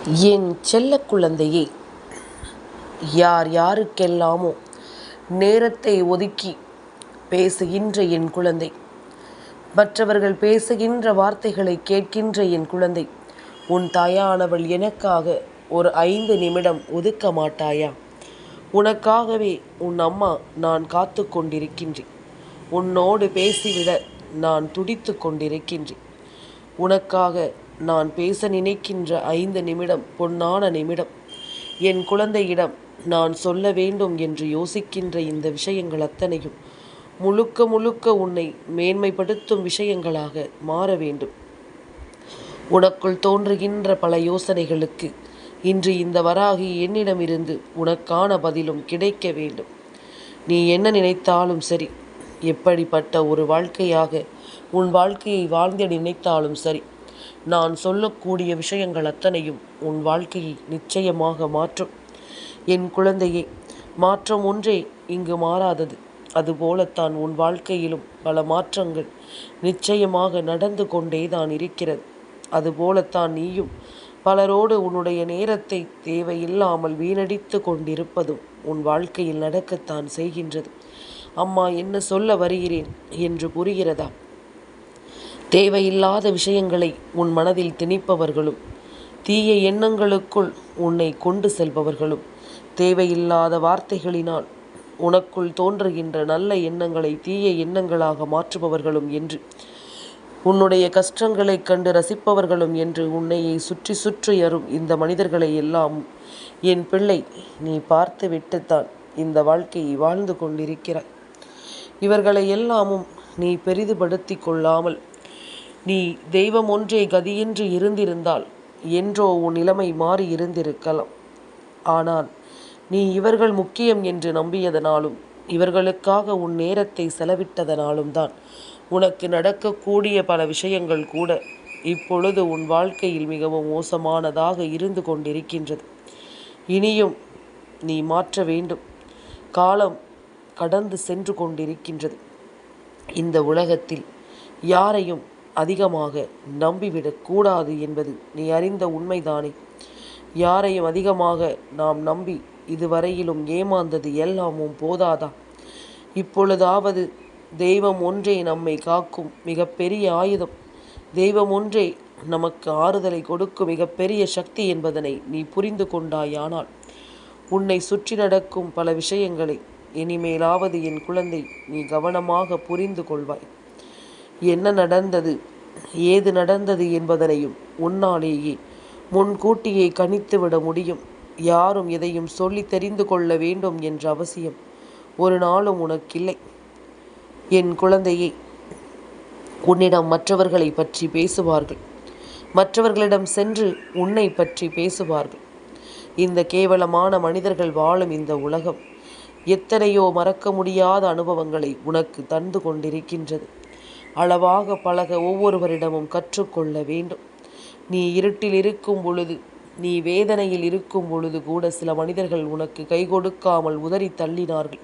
என் செல்ல குழந்தையே, யார் யாருக்கெல்லாமோ நேரத்தை ஒதுக்கி பேசுகின்ற என் குழந்தை, மற்றவர்கள் பேசுகின்ற வார்த்தைகளை கேட்கின்ற என் குழந்தை, உன் தாயானவள் எனக்காக ஒரு 5 நிமிடம் ஒதுக்க மாட்டாயா? உனக்காகவே உன் அம்மா நான் காத்து கொண்டிருக்கின்றேன். உன்னோடு பேசிவிட நான் துடித்து கொண்டிருக்கின்றேன். உனக்காக நான் பேச நினைக்கின்ற 5 நிமிடம் பொன்னான நிமிடம். என் குழந்தையிடம் நான் சொல்ல வேண்டும் என்று யோசிக்கின்ற இந்த விஷயங்கள் அத்தனையும் முழுக்க முழுக்க உன்னை மேன்மைப்படுத்தும் விஷயங்களாக மாற வேண்டும். உனக்குள் தோன்றுகின்ற பல யோசனைகளுக்கு இன்று இந்த வராகி என்னிடமிருந்து உனக்கான பதிலும் கிடைக்க வேண்டும். நீ என்ன நினைத்தாலும் சரி, எப்படிப்பட்ட ஒரு வாழ்க்கையாக உன் வாழ்க்கையை வாழ்ந்திட நினைத்தாலும் சரி, நான் சொல்லக்கூடிய விஷயங்கள் அத்தனையும் உன் வாழ்க்கையை நிச்சயமாக மாற்றும். என் குழந்தையே, மாற்றம் ஒன்றே இங்கு மாறாதது. அதுபோலத்தான் உன் வாழ்க்கையிலும் பல மாற்றங்கள் நிச்சயமாக நடந்து கொண்டே தான் இருக்கிறது. அதுபோலத்தான் நீயும் பலரோடு உன்னுடைய நேரத்தை தேவையில்லாமல் வீணடித்து கொண்டிருப்பதும் உன் வாழ்க்கையில் நடக்கத்தான் செய்கின்றது. அம்மா என்ன சொல்ல வருகிறேன் என்று புரிகிறதா? தேவையில்லாத விஷயங்களை உன் மனதில் திணிப்பவர்களும், தீய எண்ணங்களுக்குள் உன்னை கொண்டு செல்பவர்களும், தேவையில்லாத வார்த்தைகளினால் உனக்குள் தோன்றுகின்ற நல்ல எண்ணங்களை தீய எண்ணங்களாக மாற்றுபவர்களும் என்று, உன்னுடைய கஷ்டங்களை கண்டு ரசிப்பவர்களும் என்று உன்னையை சுற்றி சுற்றி வரும் இந்த மனிதர்களை எல்லாம் என் பிள்ளை நீ பார்த்து விட்டுத்தான் இந்த வாழ்க்கையை வாழ்ந்து கொண்டிருக்கிறாய். இவர்களை எல்லாமும் நீ பெரிதுபடுத்தி கொள்ளாமல், நீ தெய்வம் ஒன்றே கதியின்றி இருந்திருந்தால் என்றோ உன் நிலைமை மாறி இருந்திருக்கலாம். ஆனால் நீ இவர்கள் முக்கியம் என்று நம்பியதனாலும், இவர்களுக்காக உன் நேரத்தை செலவிட்டதனாலும் தான் உனக்கு நடக்கக்கூடிய பல விஷயங்கள் கூட இப்பொழுது உன் வாழ்க்கையில் மிகவும் மோசமானதாக இருந்து கொண்டிருக்கின்றது. இனியும் நீ மாற்ற வேண்டும். காலம் கடந்து சென்று கொண்டிருக்கின்றது. இந்த உலகத்தில் யாரையும் அதிகமாக நம்பிவிடக்கூடாது என்பது நீ அறிந்த உண்மைதானே? யாரையும் அதிகமாக நாம் நம்பி இதுவரையிலும் ஏமாந்தது எல்லாமும் போதாதா? இப்பொழுதாவது தெய்வம் ஒன்றே நம்மை காக்கும் மிகப்பெரிய ஆயுதம். தெய்வம் ஒன்றே நமக்கு ஆறுதலை கொடுக்கும் மிகப்பெரிய சக்தி என்பதனை நீ புரிந்து கொண்டாயானால், உன்னை சுற்றி நடக்கும் பல விஷயங்களை இனிமேலாவது என் குழந்தை நீ கவனமாக புரிந்து கொள்வாய். என்ன நடந்தது, ஏது நடந்தது என்பதனையும் உன்னாலேயே முன்கூட்டியே கணித்துவிட முடியும். யாரும் எதையும் சொல்லி தெரிந்து கொள்ள வேண்டும் என்ற அவசியம் ஒரு நாளும் உனக்கில்லை. என் குழந்தையே, உன்னிடம் மற்றவர்களை பற்றி பேசுவார்கள், மற்றவர்களிடம் சென்று உன்னை பற்றி பேசுவார்கள். இந்த கேவலமான மனிதர்கள் வாழும் இந்த உலகம் எத்தனையோ மறக்க முடியாத அனுபவங்களை உனக்கு தந்து கொண்டிருக்கின்றது. அளவாக பழக ஒவ்வொருவரிடமும் கற்றுக்கொள்ள வேண்டும். நீ இருட்டில் இருக்கும் பொழுது, நீ வேதனையில் இருக்கும் பொழுது கூட சில மனிதர்கள் உனக்கு கை கொடுக்காமல் உதறி தள்ளினார்கள்.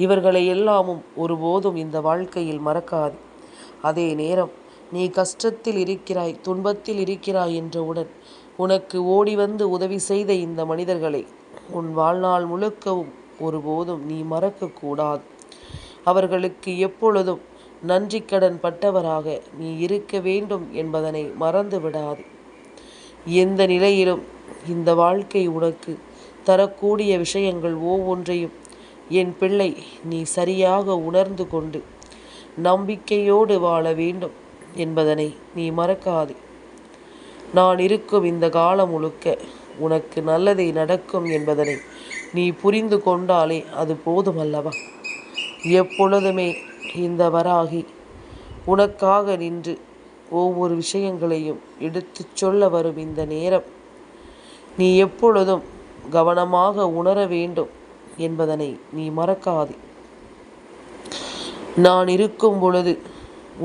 இவர்களை எல்லாமும் ஒருபோதும் இந்த வாழ்க்கையில் மறக்காது. அதே நேரம் நீ கஷ்டத்தில் இருக்கிறாய், துன்பத்தில் இருக்கிறாய் என்றவுடன் உனக்கு ஓடி வந்து உதவி செய்த இந்த மனிதர்களை உன் வாழ்நாள் முழுக்கவும் ஒருபோதும் நீ மறக்கக்கூடாது. அவர்களுக்கு எப்பொழுதும் நன்றி கடன் பட்டவராக நீ இருக்க வேண்டும் என்பதனை மறந்து விடாது. எந்த நிலையிலும் இந்த வாழ்க்கை உனக்கு தரக்கூடிய விஷயங்கள் ஒவ்வொன்றையும் என் பிள்ளை நீ சரியாக உணர்ந்து கொண்டு நம்பிக்கையோடு வாழ வேண்டும் என்பதனை நீ மறக்காது. நான் இருக்கும் இந்த காலம் முழுக்க உனக்கு நல்லதே நடக்கும் என்பதனை நீ புரிந்து கொண்டாலே அது போதுமல்லவா? எப்பொழுதுமே இந்த வராகி உனக்காக நின்று ஒவ்வொரு விஷயங்களையும் எடுத்துச் சொல்ல வரும் இந்த நேரம் நீ எப்பொழுதும் கவனமாக உணர வேண்டும் என்பதனை நீ மறக்காதே. நான் இருக்கும் பொழுது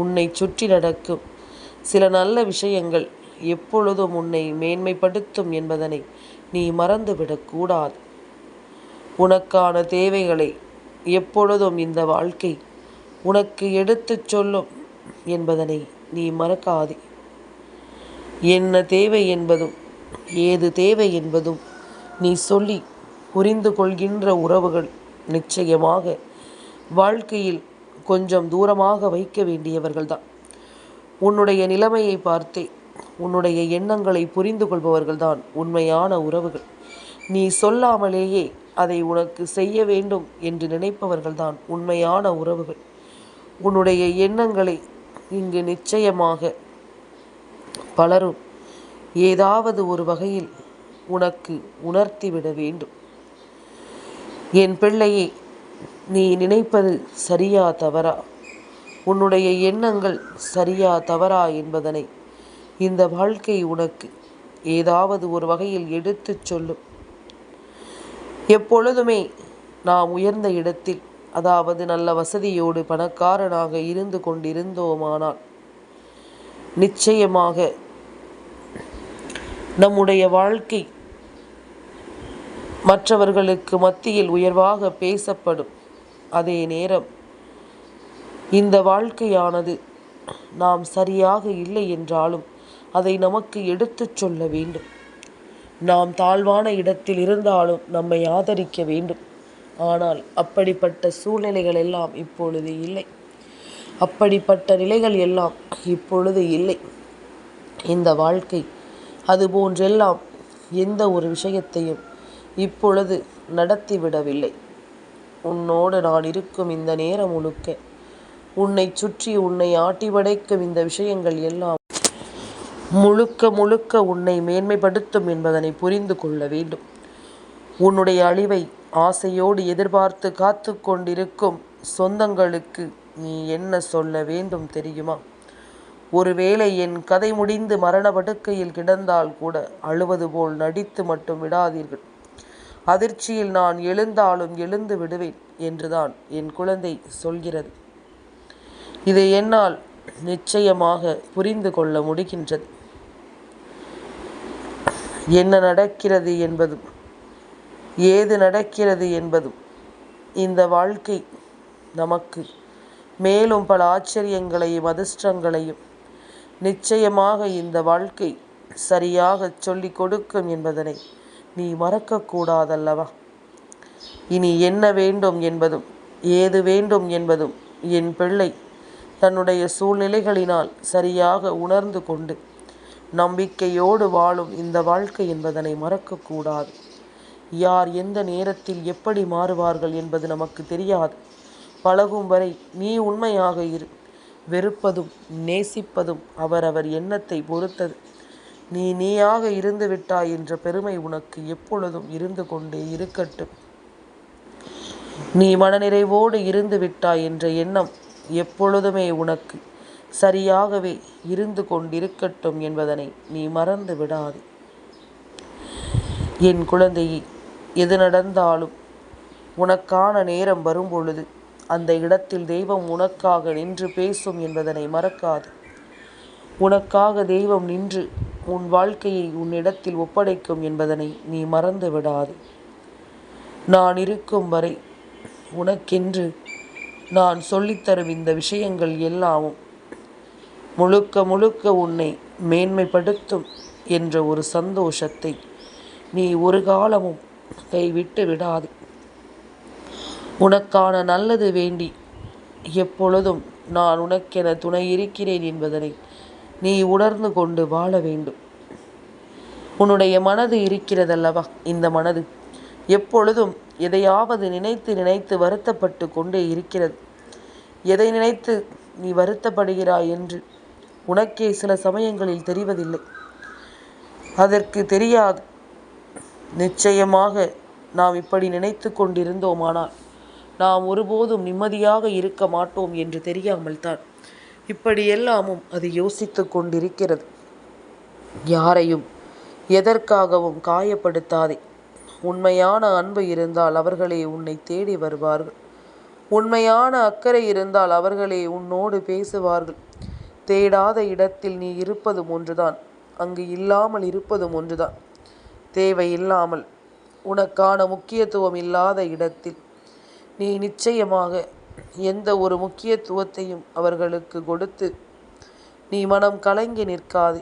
உன்னை சுற்றி நடக்கும் சில நல்ல விஷயங்கள் எப்பொழுதும் உன்னை மேன்மைப்படுத்தும் என்பதனை நீ மறந்துவிடக்கூடாது. உனக்கான தேவைகளை எப்பொழுதும் இந்த வாழ்க்கை உனக்கு எடுத்துச் சொல்லும் என்பதனை நீ மறக்காதே. என்ன தேவை என்பதும் ஏது தேவை என்பதும் நீ சொல்லி புரிந்து கொள்கின்ற உறவுகள் நிச்சயமாக வாழ்க்கையில் கொஞ்சம் தூரமாக வைக்க வேண்டியவர்கள்தான். உன்னுடைய நிலைமையை பார்த்தே உன்னுடைய எண்ணங்களை புரிந்து கொள்பவர்கள்தான் உண்மையான உறவுகள். நீ சொல்லாமலேயே அதை உனக்கு செய்ய வேண்டும் என்று நினைப்பவர்கள்தான் உண்மையான உறவுகள். உன்னுடைய எண்ணங்களை இங்கு நிச்சயமாக பலரும் ஏதாவது ஒரு வகையில் உனக்கு உணர்த்திவிட வேண்டும். என் பிள்ளையே, நீ நினைப்பது சரியா தவறா, உன்னுடைய எண்ணங்கள் சரியா தவறா என்பதனை இந்த வாழ்க்கை உனக்கு ஏதாவது ஒரு வகையில் எடுத்துச் சொல்லும். எப்பொழுதுமே நாம் உயர்ந்த இடத்தில், அதாவது நல்ல வசதியோடு பணக்காரனாக இருந்து கொண்டிருந்தோமானால் நிச்சயமாக நம்முடைய வாழ்க்கை மற்றவர்களுக்கு மத்தியில் உயர்வாக பேசப்படும். அதே நேரம் இந்த வாழ்க்கையானது நாம் சரியாக இல்லை என்றாலும் அதை நமக்கு எடுத்துச் சொல்ல வேண்டும். நாம் தாழ்வான இடத்தில் இருந்தாலும் நம்மை ஆதரிக்க வேண்டும். ஆனால் அப்படிப்பட்ட சூழ்நிலைகள் எல்லாம் இப்பொழுது இல்லை. அப்படிப்பட்ட நிலைகள் எல்லாம் இப்பொழுது இல்லை. இந்த வாழ்க்கை அதுபோன்றெல்லாம் எந்த ஒரு விஷயத்தையும் இப்பொழுது நடத்திவிடவில்லை. உன்னோடு நான் இருக்கும் இந்த நேரம் முழுக்க, உன்னை சுற்றி உன்னை ஆட்டி படைக்கும் இந்த விஷயங்கள் எல்லாம் முழுக்க முழுக்க உன்னை மேன்மைப்படுத்தும் என்பதனை புரிந்து கொள்ள வேண்டும். உன்னுடைய அழிவை ஆசையோடு எதிர்பார்த்து காத்து கொண்டிருக்கும் சொந்தங்களுக்கு நீ என்ன சொல்ல வேண்டும் தெரியுமா? ஒருவேளை என் கதை முடிந்து மரண படுக்கையில் கிடந்தால் கூட அழுவது போல் நடித்து மட்டும் விடாதீர்கள். அதிர்ச்சியில் நான் எழுந்தாலும் எழுந்து விடுவேன் என்றுதான் என் குழந்தை சொல்கிறது. இதை என்னால் நிச்சயமாக புரிந்து கொள்ள முடிகின்றது. என்ன நடக்கிறது என்பதும் ஏது நடக்கிறது என்பதும் இந்த வாழ்க்கை நமக்கு மேலும் பல ஆச்சரியங்களையும் அதிர்ஷ்டங்களையும் நிச்சயமாக இந்த வாழ்க்கை சரியாக சொல்லிக் கொடுக்கும் என்பதனை நீ மறக்கக்கூடாதல்லவா? இனி என்ன வேண்டும் என்பதும் ஏது வேண்டும் என்பதும் என் பிள்ளை தன்னுடைய சூழ்நிலைகளினால் சரியாக உணர்ந்து கொண்டு நம்பிக்கையோடு வாழும் இந்த வாழ்க்கை என்பதனை மறக்கக்கூடாது. யார் எந்த நேரத்தில் எப்படி மாறுவார்கள் என்பது நமக்கு தெரியாது. பழகும் வரை நீ உண்மையாக இரு. வெறுப்பதும் நேசிப்பதும் அவரவர் எண்ணத்தை பொறுத்தது. நீயாக இருந்து விட்டாய் என்ற பெருமை உனக்கு எப்பொழுதும் இருந்து கொண்டே இருக்கட்டும். நீ மனநிறைவோடு இருந்து விட்டாய் என்ற எண்ணம் எப்பொழுதுமே உனக்கு சரியாகவே இருந்து கொண்டிருக்கட்டும் என்பதனை நீ மறந்து விடாதே. என் குழந்தையே, எது நடந்தாலும் உனக்கான நேரம் வரும்பொழுது அந்த இடத்தில் தெய்வம் உனக்காக நின்று பேசும் என்பதனை மறக்காது. உனக்காக தெய்வம் நின்று உன் வாழ்க்கையை உன்னிடத்தில் ஒப்படைக்கும் என்பதனை நீ மறந்து விடாது. நான் இருக்கும் வரை உனக்கென்று நான் சொல்லித்தரும் இந்த விஷயங்கள் எல்லாமும் முழுக்க முழுக்க உன்னை மேன்மைப்படுத்தும் என்ற ஒரு சந்தோஷத்தை நீ ஒரு காலமும் கைவிட்டு விடாது. உனக்கான நல்லது வேண்டி எப்பொழுதும் நான் உனக்கென துணை இருக்கிறேன் என்பதனை நீ உணர்ந்து கொண்டு வாழ வேண்டும். உன்னுடைய மனது இருக்கிறதல்லவா, இந்த மனது எப்பொழுதும் எதையாவது நினைத்து நினைத்து வருத்தப்பட்டு கொண்டே இருக்கிறது. எதை நினைத்து நீ வருத்தப்படுகிறாய் என்று உனக்கே சில சமயங்களில் தெரிவதில்லை. அதற்கு தெரியாது. நிச்சயமாக நாம் இப்படி நினைத்து கொண்டிருந்தோமானால் நாம் ஒருபோதும் நிம்மதியாக இருக்க மாட்டோம் என்று தெரியாமல் தான் இப்படியெல்லாமும் அது யோசித்து கொண்டிருக்கிறது. யாரையும் எதற்காகவும் காயப்படுத்தாதே. உண்மையான அன்பு இருந்தால் அவர்களே உன்னை தேடி வருவார்கள். உண்மையான அக்கறை இருந்தால் அவர்களே உன்னோடு பேசுவார்கள். தேடாத இடத்தில் நீ இருப்பதும் ஒன்றுதான், அங்கு இல்லாமல் இருப்பதும் ஒன்றுதான். தேவையில்லாமல் உனக்கான முக்கியத்துவம் இல்லாத இடத்தில் நீ நிச்சயமாக எந்த ஒரு முக்கியத்துவத்தையும் அவர்களுக்கு கொடுத்து நீ மனம் கலங்கி நிற்காதே.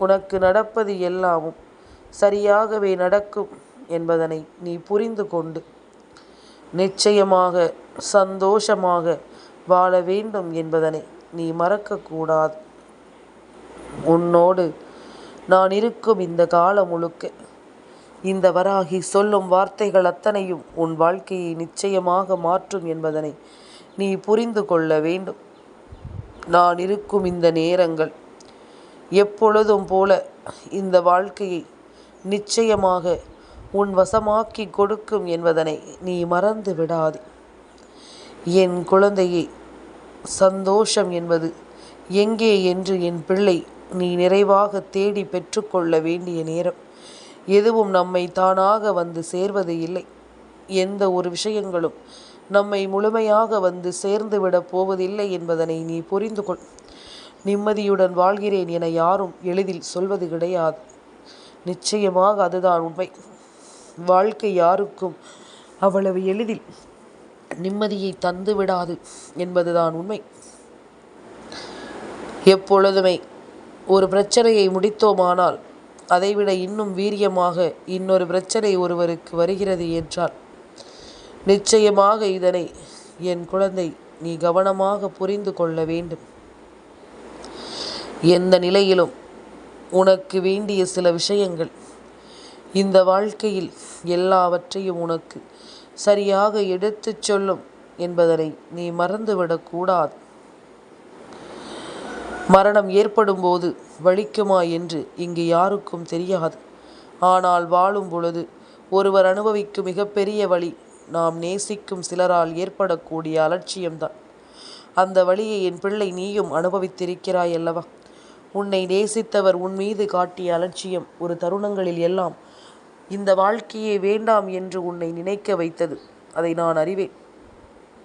உனக்கு நடப்பது எல்லாமும் சரியாகவே நடக்கும் என்பதனை நீ புரிந்து கொண்டு நிச்சயமாக சந்தோஷமாக வாழ வேண்டும் என்பதனை நீ மறக்கக்கூடாது. உன்னோடு நான் இருக்கும் இந்த காலம் முழுக்க இந்த வராகி சொல்லும் வார்த்தைகள் அத்தனையும் உன் வாழ்க்கையை நிச்சயமாக மாற்றும் என்பதனை நீ புரிந்து கொள்ள வேண்டும். நான் இருக்கும் இந்த நேரங்கள் எப்பொழுதும் போல இந்த வாழ்க்கையை நிச்சயமாக உன் வசமாக்கி கொடுக்கும் என்பதனை நீ மறந்து விடாது. என் குழந்தையே, சந்தோஷம் என்பது எங்கே என்று என் பிள்ளை நீ நிறைவாக தேடி பெற்றுக்கொள்ள வேண்டிய நேரம். எதுவும் நம்மை தானாக வந்து சேர்வது இல்லை. எந்த ஒரு விஷயங்களும் நம்மை முழுமையாக வந்து சேர்ந்து விடப் போவதில்லை என்பதனை நீ புரிந்து கொள். நிம்மதியுடன் வாழ்கிறேன் என யாரும் எளிதில் சொல்வது கிடையாது. நிச்சயமாக அதுதான் உண்மை. வாழ்க்கை யாருக்கும் அவ்வளவு எளிதில் நிம்மதியை தந்து விடாது என்பதுதான் உண்மை. எப்பொழுதுமே ஒரு பிரச்சனையை முடித்தோமானால் அதைவிட இன்னும் வீரியமாக இன்னொரு பிரச்சனை ஒருவருக்கு வருகிறது என்றால் நிச்சயமாக இதனை என் குழந்தை நீ கவனமாக புரிந்து கொள்ள வேண்டும். எந்த நிலையிலும் உனக்கு வேண்டிய சில விஷயங்கள் இந்த வாழ்க்கையில் எல்லாவற்றையும் உனக்கு சரியாக எடுத்துச் சொல்லும் என்பதனை நீ மறந்துவிடக்கூடாது. மரணம் ஏற்படும் போது வலிக்குமா என்று இங்கு யாருக்கும் தெரியாது. ஆனால் வாழும் பொழுது ஒருவர் அனுபவிக்கும் மிகப்பெரிய வலி நாம் நேசிக்கும் சிலரால் ஏற்படக்கூடிய அலட்சியம்தான். அந்த வலியை என் பிள்ளை நீயும் அனுபவித்திருக்கிறாய் அல்லவா? உன்னை நேசித்தவர் உன் மீது காட்டிய அலட்சியம் ஒரு தருணங்களில் எல்லாம் இந்த வாழ்க்கையே வேண்டாம் என்று உன்னை நினைக்க வைத்தது. அதை நான் அறிவேன்.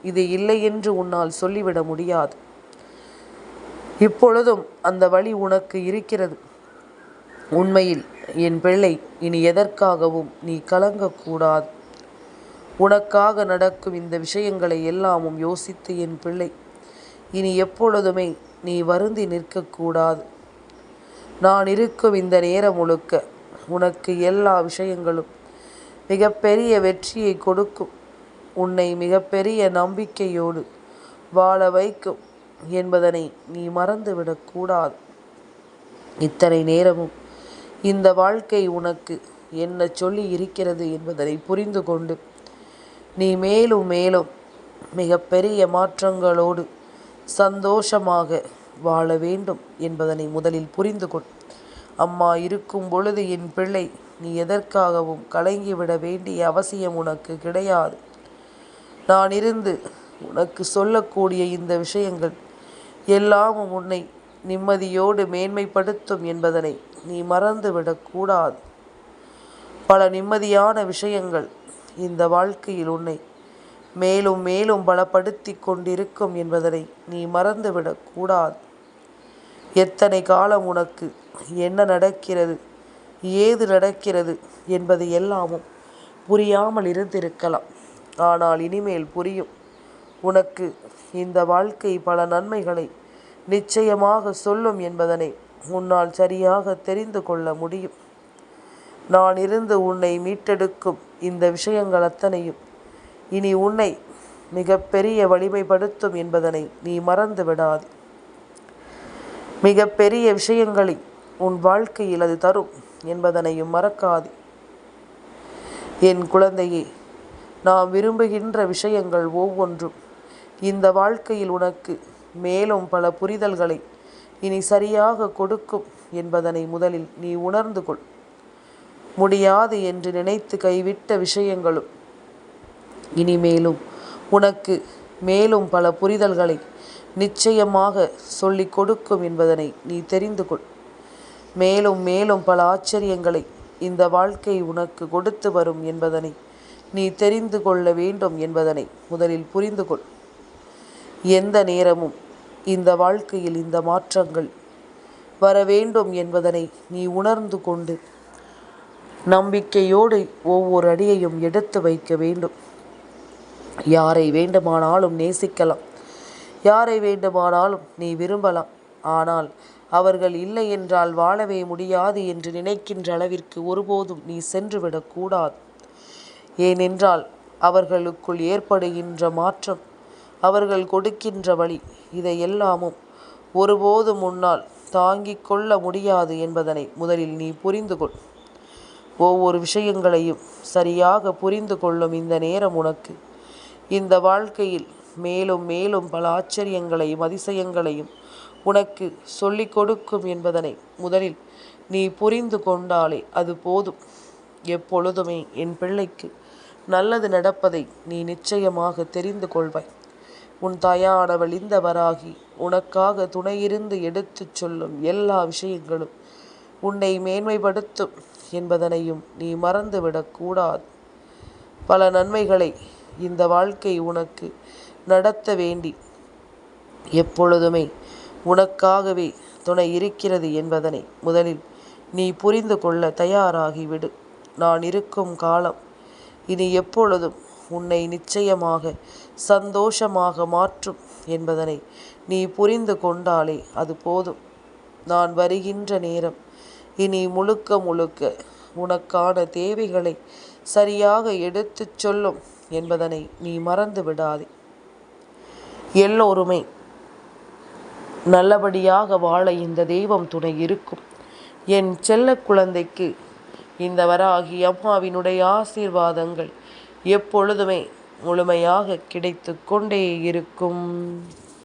இது இல்லை என்று உன்னால் சொல்லிவிட முடியாது. இப்பொழுதும் அந்த வழி உனக்கு இருக்கிறது. உண்மையில் என் பிள்ளை இனி எதற்காகவும் நீ கலங்கக்கூடாது. உனக்காக நடக்கும் இந்த விஷயங்களை எல்லாமும் யோசித்து என் பிள்ளை இனி எப்பொழுதுமே நீ வருந்தி நிற்கக்கூடாது. நான் இருக்கும் இந்த நேரம் முழுக்க உனக்கு எல்லா விஷயங்களும் மிகப்பெரிய வெற்றியை கொடுக்கும். உன்னை மிகப்பெரிய நம்பிக்கையோடு வாழ வைக்கும் என்பதனை நீ மறந்துவிடக்கூடாது. இத்தனை நேரமும் இந்த வாழ்க்கை உனக்கு என்ன சொல்லி இருக்கிறது என்பதனை புரிந்து கொண்டு நீ மேலும் மேலும் மிகப்பெரிய மாற்றங்களோடு சந்தோஷமாக வாழ வேண்டும் என்பதனை முதலில் புரிந்து கொள். அம்மா இருக்கும் பொழுது என் பிள்ளை நீ எதற்காகவும் கலங்கிவிட வேண்டிய அவசியம் உனக்கு கிடையாது. நான் இருந்து உனக்கு சொல்லக்கூடிய இந்த விஷயங்கள் எல்லாமும் உன்னை நிம்மதியோடு மேன்மைப்படுத்தும் என்பதனை நீ மறந்துவிடக்கூடாது. பல நிம்மதியான விஷயங்கள் இந்த வாழ்க்கையில் உன்னை மேலும் மேலும் பலப்படுத்தி கொண்டிருக்கும் என்பதனை நீ மறந்துவிடக்கூடாது. எத்தனை காலம் உனக்கு என்ன நடக்கிறது, ஏது நடக்கிறது என்பது எல்லாமும் புரியாமல் இருந்திருக்கலாம். ஆனால் இனிமேல் புரியும். உனக்கு இந்த வாழ்க்கை பல நன்மைகளை நிச்சயமாக சொல்லும் என்பதனை உன்னால் சரியாக தெரிந்து கொள்ள முடியும். நான் இருந்து உன்னை மீட்டெடுக்கும் இந்த விஷயங்கள் அத்தனையும் இனி உன்னை மிகப்பெரிய வலிமைப்படுத்தும் என்பதனை நீ மறந்து விடாது. மிகப்பெரிய விஷயங்களை உன் வாழ்க்கையில் அது தரும் என்பதனையும் மறக்காது. என் குழந்தையே, நாம் விரும்புகின்ற விஷயங்கள் ஒவ்வொன்றும் இந்த வாழ்க்கையில் உனக்கு மேலும் பல புரிதல்களை இனி சரியாக கொடுக்கும் என்பதனை முதலில் நீ உணர்ந்து கொள். முடியாது என்று நினைத்து கைவிட்ட விஷயங்களும் இனிமேலும் உனக்கு மேலும் பல புரிதல்களை நிச்சயமாக சொல்லிக் கொடுக்கும் என்பதனை நீ தெரிந்து கொள். மேலும் மேலும் பல ஆச்சரியங்களை இந்த வாழ்க்கை உனக்கு கொடுத்து வரும் என்பதனை நீ தெரிந்து கொள்ள வேண்டும் என்பதனை முதலில் புரிந்து கொள். எந்த நேரமும் இந்த வாழ்க்கையில் இந்த மாற்றங்கள் வர வேண்டும் என்பதனை நீ உணர்ந்து கொண்டு நம்பிக்கையோடு ஒவ்வொரு அடியையும் எடுத்து வைக்க வேண்டும். யாரை வேண்டுமானாலும் நேசிக்கலாம், யாரை வேண்டுமானாலும் நீ விரும்பலாம். ஆனால் அவர்கள் இல்லை என்றால் வாழவே முடியாது என்று நினைக்கின்ற அளவிற்கு ஒருபோதும் நீ சென்றுவிடக்கூடாது. ஏனென்றால் அவர்களுக்குள் ஏற்படுகின்ற மாற்றம், அவர்கள் கொடுக்கின்ற வழி, இதையெல்லாமும் ஒருபோதும் உன்னால் தாங்கிக் கொள்ள முடியாது என்பதனை முதலில் நீ புரிந்து கொள். ஒவ்வொரு விஷயங்களையும் சரியாக புரிந்து கொள்ளும் இந்த நேரம் உனக்கு இந்த வாழ்க்கையில் மேலும் மேலும் பல ஆச்சரியங்களையும் அதிசயங்களையும் உனக்கு சொல்லிக் கொடுக்கும் என்பதனை முதலில் நீ புரிந்து கொண்டாலே அது போதும். எப்பொழுதுமே என் பிள்ளைக்கு நல்லது நடப்பதை நீ நிச்சயமாக தெரிந்து கொள்வாய். உன் தாயானவள் இந்த வராகி உனக்காக துணையிருந்து எடுத்துச் சொல்லும் எல்லா விஷயங்களும் உன்னை மேன்மைப்படுத்தும் என்பதனையும் நீ மறந்துவிடக்கூடாது. பல நன்மைகளை இந்த வாழ்க்கை உனக்கு நடத்த வேண்டி எப்பொழுதுமே உனக்காகவே துணை இருக்கிறது என்பதனை முதலில் நீ புரிந்து கொள்ள தயாராகிவிடு. நான் இருக்கும் காலம் இனி எப்பொழுதும் உன்னை நிச்சயமாக சந்தோஷமாக மாற்றும் என்பதனை நீ புரிந்து கொண்டாலே அது போதும். நான் வருகின்ற நேரம் இனி முழுக்க முழுக்க உனக்கான தேவைகளை சரியாக எடுத்துச் சொல்லும் என்பதனை நீ மறந்து விடாதே. எல்லோருமே நல்லபடியாக வாழ இந்த தெய்வம் துணை இருக்கும். என் செல்ல குழந்தைக்கு இந்த வராகி அம்மாவினுடைய ஆசீர்வாதங்கள் எப்பொழுதுமே முழுமையாக கிடைத்து கொண்டே இருக்கும்.